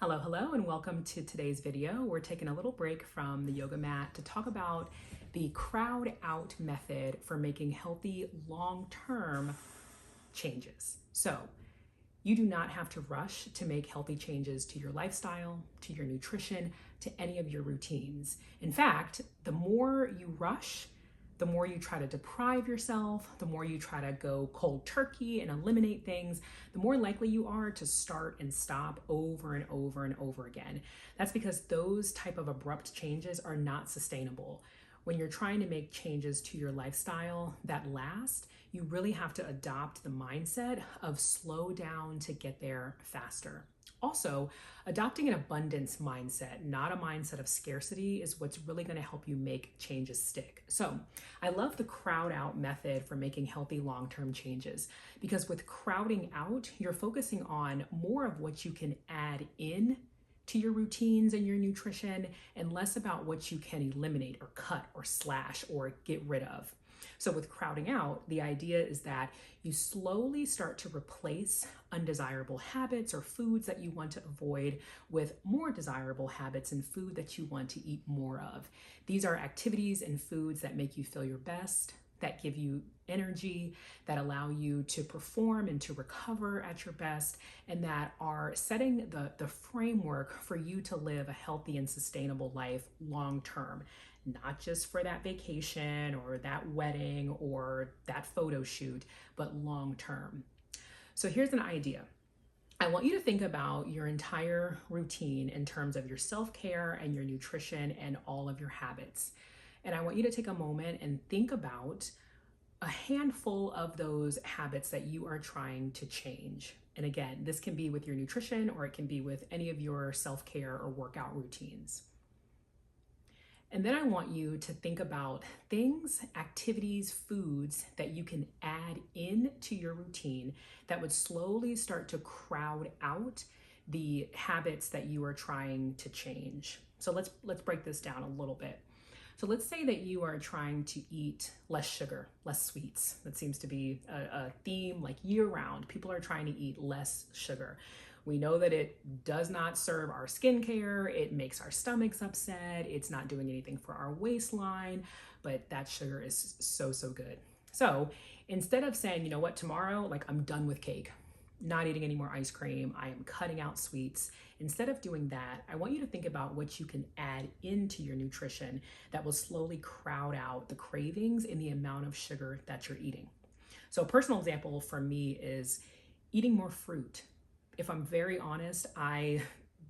Hello, hello, and welcome to today's video. We're taking a little break from the yoga mat to talk about the crowd out method for making healthy long-term changes. So you do not have to rush to make healthy changes to your lifestyle, to your nutrition, to any of your routines. In fact, the more you rush, the more you try to deprive yourself, the more you try to go cold turkey and eliminate things, the more likely you are to start and stop over and over and over again. That's because those type of abrupt changes are not sustainable. When you're trying to make changes to your lifestyle that last, you really have to adopt the mindset of slow down to get there faster. Also, adopting an abundance mindset, not a mindset of scarcity, is what's really going to help you make changes stick. So I love the crowd out method for making healthy long-term changes, because with crowding out, you're focusing on more of what you can add in to your routines and your nutrition and less about what you can eliminate or cut or slash or get rid of. So with crowding out, the idea is that you slowly start to replace undesirable habits or foods that you want to avoid with more desirable habits and food that you want to eat more of. These are activities and foods that make you feel your best, that give you energy, that allow you to perform and to recover at your best, and that are setting the framework for you to live a healthy and sustainable life long term. Not just for that vacation or that wedding or that photo shoot, but long term. So here's an idea. I want you to think about your entire routine in terms of your self-care and your nutrition and all of your habits. And I want you to take a moment and think about a handful of those habits that you are trying to change. And again, this can be with your nutrition or it can be with any of your self-care or workout routines. And then I want you to think about things, activities, foods that you can add in to your routine that would slowly start to crowd out the habits that you are trying to change. So let's break this down a little bit. So let's say that you are trying to eat less sugar, less sweets. That seems to be a theme like year round. People are trying to eat less sugar. We know that it does not serve our skincare. It makes our stomachs upset. It's not doing anything for our waistline, but that sugar is so good. So instead of saying, you know what, tomorrow, like I'm done with cake, not eating any more ice cream, I am cutting out sweets. Instead of doing that, I want you to think about what you can add into your nutrition that will slowly crowd out the cravings in the amount of sugar that you're eating. So a personal example for me is eating more fruit. If I'm very honest, I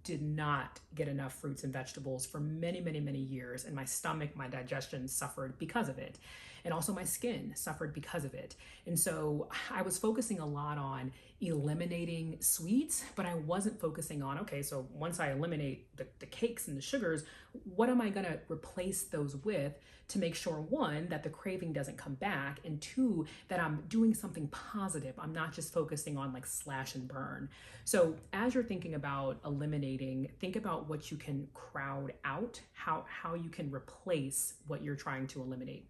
did not get enough fruits and vegetables for many years, and my stomach, my digestion suffered because of it. And also my skin suffered because of it. And so I was focusing a lot on eliminating sweets, but I wasn't focusing on, okay, so once I eliminate the cakes and the sugars, what am I gonna replace those with to make sure, one, that the craving doesn't come back, and two, that I'm doing something positive. I'm not just focusing on like slash and burn. So as you're thinking about eliminating, think about what you can crowd out, how you can replace what you're trying to eliminate.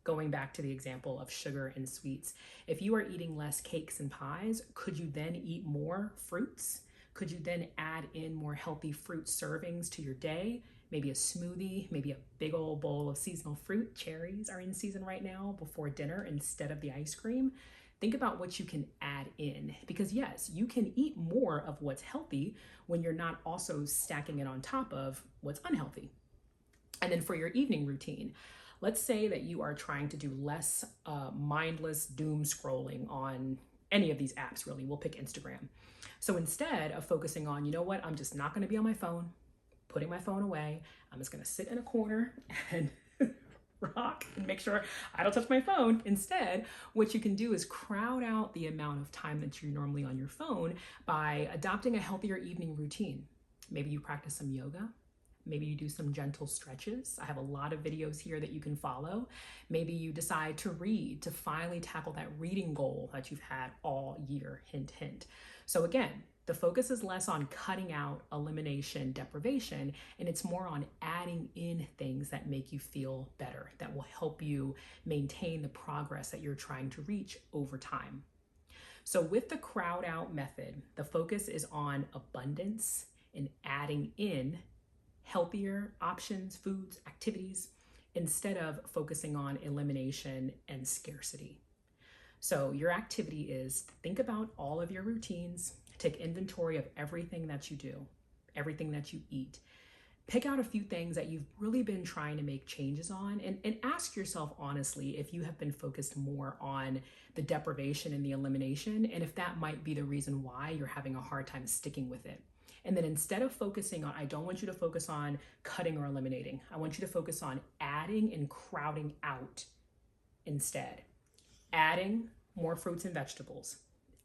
Going back to the example of sugar and sweets, if you are eating less cakes and pies, could you then eat more fruits? Could you then add in more healthy fruit servings to your day? Maybe a smoothie, maybe a big old bowl of seasonal fruit. Cherries are in season right now before dinner instead of the ice cream. Think about what you can add in, because yes, you can eat more of what's healthy when you're not also stacking it on top of what's unhealthy. And then for your evening routine, let's say that you are trying to do less mindless doom scrolling on any of these apps, really. We'll pick Instagram. So instead of focusing on, you know what, I'm just not gonna be on my phone, putting my phone away, I'm just gonna sit in a corner and rock and make sure I don't touch my phone. Instead, what you can do is crowd out the amount of time that you're normally on your phone by adopting a healthier evening routine. Maybe you practice some yoga. Maybe you do some gentle stretches. I have a lot of videos here that you can follow. Maybe you decide to read, to finally tackle that reading goal that you've had all year, hint, hint. So again, the focus is less on cutting out, elimination, deprivation, and it's more on adding in things that make you feel better, that will help you maintain the progress that you're trying to reach over time. So with the crowd out method, the focus is on abundance in adding in healthier options, foods, activities, instead of focusing on elimination and scarcity. So your activity is think about all of your routines, take inventory of everything that you do, everything that you eat. Pick out a few things that you've really been trying to make changes on, and ask yourself honestly if you have been focused more on the deprivation and the elimination, and if that might be the reason why you're having a hard time sticking with it. And then instead of focusing on, I don't want you to focus on cutting or eliminating. I want you to focus on adding and crowding out instead. Adding more fruits and vegetables,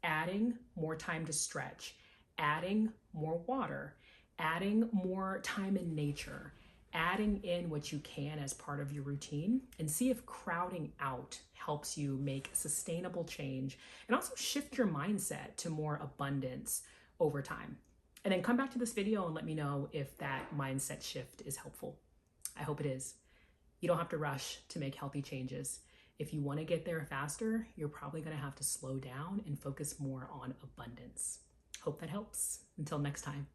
adding more time to stretch, adding more water, adding more time in nature, adding in what you can as part of your routine, and see if crowding out helps you make sustainable change and also shift your mindset to more abundance over time. And then come back to this video and let me know if that mindset shift is helpful. I hope it is. You don't have to rush to make healthy changes. If you want to get there faster, you're probably going to have to slow down and focus more on abundance. Hope that helps. Until next time.